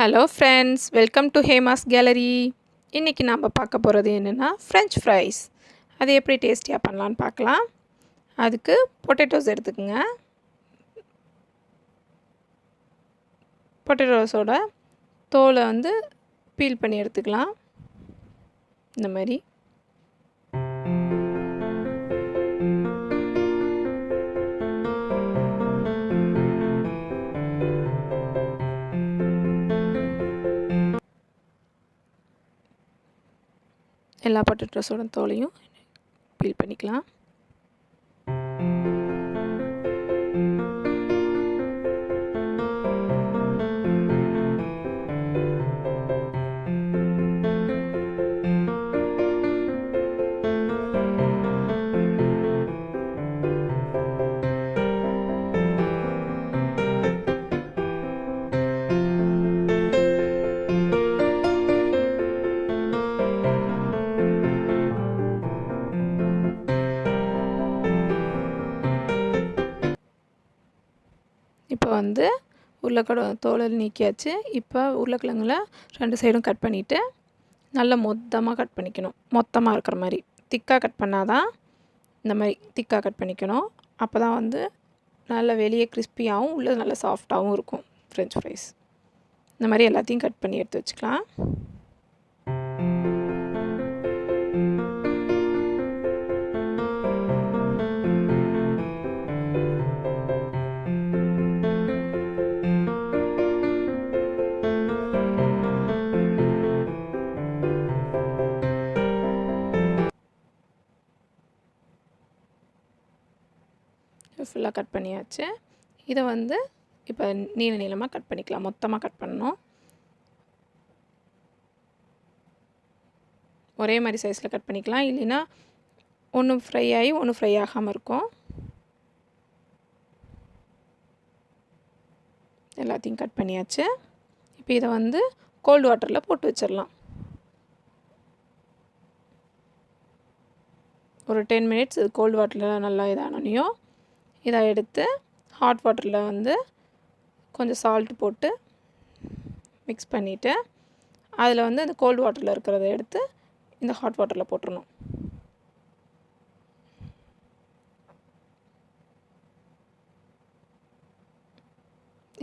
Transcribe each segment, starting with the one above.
Hello friends, welcome to Hema's gallery. இன்றைக்கி நாம் பார்க்க போகிறது என்னென்னா ஃப்ரெஞ்ச் ஃப்ரைஸ். அது எப்படி டேஸ்டியாக பண்ணலான்னு பார்க்கலாம். அதுக்கு பொட்டேட்டோஸ் எடுத்துக்கோங்க. பொட்டேட்டோஸோட தோலை பீல் பண்ணி எடுத்துக்கலாம். இந்த மாதிரி எல்லா பொட்டேட்டோஸோட தோலையும் பீல் பண்ணிக்கலாம். இப்போ உருளைக்கிழங்கு தோலை நீக்கியாச்சு. இப்போ உருளைக்கிழங்குல 2 சைடும் கட் பண்ணிவிட்டு நல்லா மொத்தமாக கட் பண்ணிக்கணும். மொத்தமாக இருக்கிற மாதிரி திக்காக கட் பண்ணால் தான் இந்த மாதிரி திக்காக கட் பண்ணிக்கணும். அப்போ தான் நல்லா வெளியே கிறிஸ்பியாகவும் உள்ளே நல்லா சாஃப்டாகவும் இருக்கும் ஃப்ரெஞ்ச் ஃப்ரைஸ். இந்த மாதிரி எல்லாத்தையும் கட் பண்ணி எடுத்து வச்சுக்கலாம். ஃபுல்லாக கட் பண்ணியாச்சு. இதை இப்போ நீளமாக கட் பண்ணிக்கலாம். மொத்தமாக கட் பண்ணணும். ஒரே மாதிரி சைஸில் கட் பண்ணிக்கலாம். இல்லைன்னா ஒன்று ஃப்ரை ஆகி ஒன்று ஃப்ரை ஆகாமல் இருக்கும். எல்லாத்தையும் கட் பண்ணியாச்சு. இப்போ இதை கோல்டு வாட்டரில் போட்டு வச்சிடலாம். ஒரு 10 மினிட்ஸ் கோல்டு வாட்டரில் நல்லா இதானோனையும் இதை எடுத்து ஹாட் வாட்டரில் கொஞ்சம் சால்ட் போட்டு மிக்ஸ் பண்ணிவிட்டு அதில் இந்த கோல்டு வாட்டரில் இருக்கிறத எடுத்து இந்த ஹாட் வாட்டரில் போட்டுடணும்.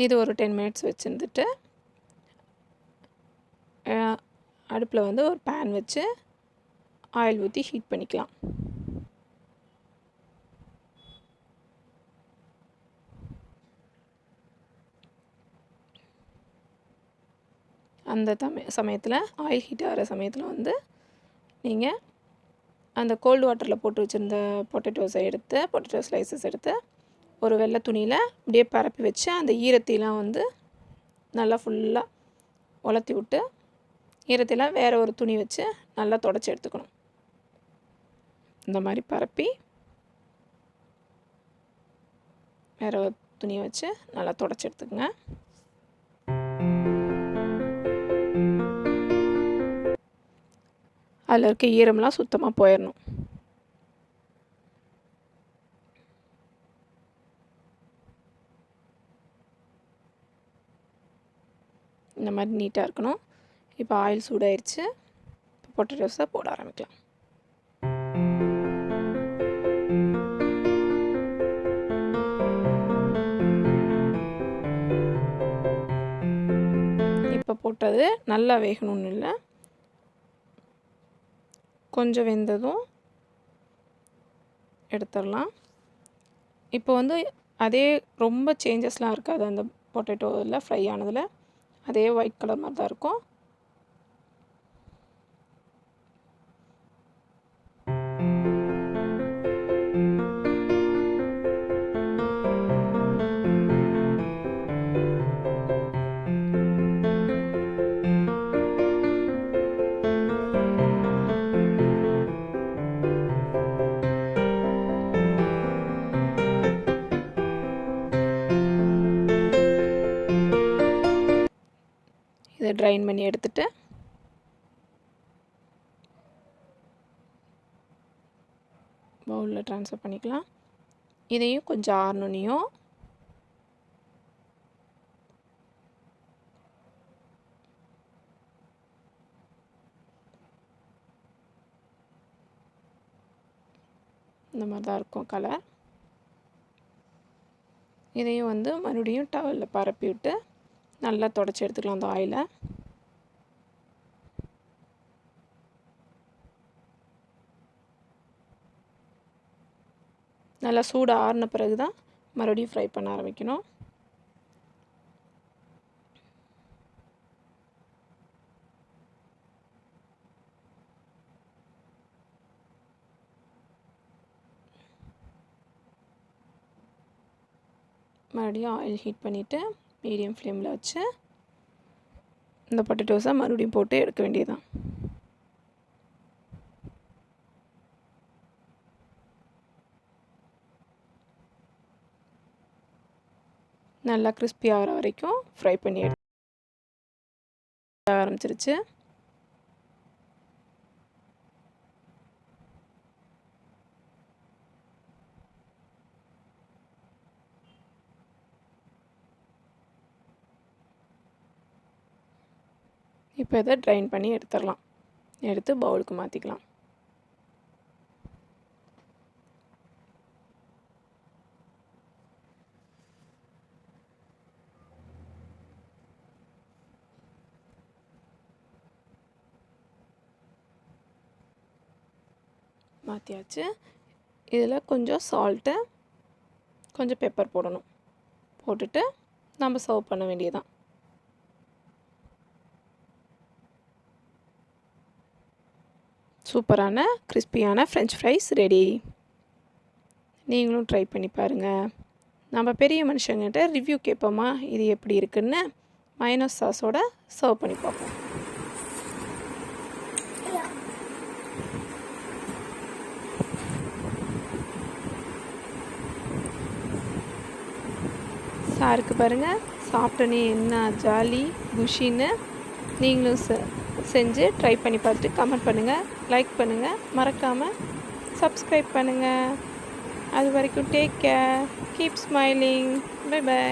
இது ஒரு 10 மினிட்ஸ் வச்சுருந்துட்டு அடுப்பில் ஒரு பேன் வச்சு ஆயில் ஊற்றி ஹீட் பண்ணிக்கலாம். அந்த சமயத்தில் ஆயில் ஹீட் ஆகிற சமயத்தில் நீங்கள் அந்த கோல்டு வாட்டரில் போட்டு வச்சுருந்த பொட்டேட்டோ ஸ்லைசஸ் எடுத்து ஒரு வெள்ளை துணியில் அப்படியே பரப்பி வச்சு அந்த ஈரத்தையெல்லாம் நல்லா ஃபுல்லாக உலர்த்தி விட்டு ஈரத்தையெல்லாம் வேறு ஒரு துணி வச்சு நல்லா தொடச்சி எடுத்துக்கணும். இந்த மாதிரி பரப்பி வேறு ஒரு துணியை வச்சு நல்லா தொடச்சி எடுத்துக்கோங்க. அதில் இருக்க ஈரம்லாம் சுத்தமாக போயிடணும். இந்த மாதிரி நீட்டாக இருக்கணும். இப்போ ஆயில் சூடாயிருச்சு. இப்போ பொட்டேட்டோஸை போட ஆரம்பிக்கலாம். இப்போ போட்டது நல்லா வேகணும்னு இல்லை, கொஞ்சம் வெந்ததும் எடுத்துடலாம். இப்போ அதே ரொம்ப சேஞ்சஸ்லாம் இருக்காது. அந்த பொட்டேட்டோவில் ஃப்ரை ஆனதில் அதே ஒயிட் கலர் மாதிரி தான் இருக்கும். இதை ட்ரைன் பண்ணி எடுத்துட்டு பவுலில் ட்ரான்ஸ்ஃபர் பண்ணிக்கலாம். இதையும் கொஞ்சம் ஆறணுனையும் இந்த மாதிரி தான் இருக்கும் கலர். இதையும் வந்து மறுபடியும் டவலில் பரப்பி விட்டு நல்லா தொடச்சி எடுத்துக்கலாம் அந்த ஆயிலை. நல்லா சூடு ஆறின பிறகு தான் மறுபடியும் ஃப்ரை பண்ண ஆரம்பிக்கணும். மறுபடியும் ஆயில் ஹீட் பண்ணிவிட்டு மீடியம் ஃப்ளேமில் வச்சு இந்த பொட்டேட்டோஸை மறுபடியும் போட்டு எடுக்க வேண்டியதுதான். நல்லா கிறிஸ்பி ஆகிற வரைக்கும் ஃப்ரை பண்ணி எடுக்க ஆரம்பிச்சிருச்சு. இப்போ இதை ட்ரைன் பண்ணி எடுத்துடலாம். எடுத்து பவுலுக்கு மாற்றிக்கலாம். மாற்றியாச்சு. இதில் கொஞ்சம் சால்ட்டு, கொஞ்சம் பெப்பர் போடணும். போட்டுட்டு நம்ம சர்வ் பண்ண வேண்டியதுதான். சூப்பரான கிறிஸ்பியான ஃப்ரெஞ்ச் ஃப்ரைஸ் ரெடி. நீங்களும் ட்ரை பண்ணி பாருங்கள். நம்ம பெரிய மனுஷங்கிட்ட ரிவ்யூ கேட்போமா இது எப்படி இருக்குன்னு. மயோனைஸ் சாஸோட சர்வ் பண்ணி பார்ப்போம். சாருக்கு பாருங்கள், சாப்பிட்டோன்னே என்ன ஜாலி குஷின்னு. நீங்களும் செஞ்சு ட்ரை பண்ணி பார்த்துட்டு கமெண்ட் பண்ணுங்கள், லைக் பண்ணுங்கள், மறக்காமல் சப்ஸ்கிரைப் பண்ணுங்கள். அது வரைக்கும் take care, keep smiling, bye by.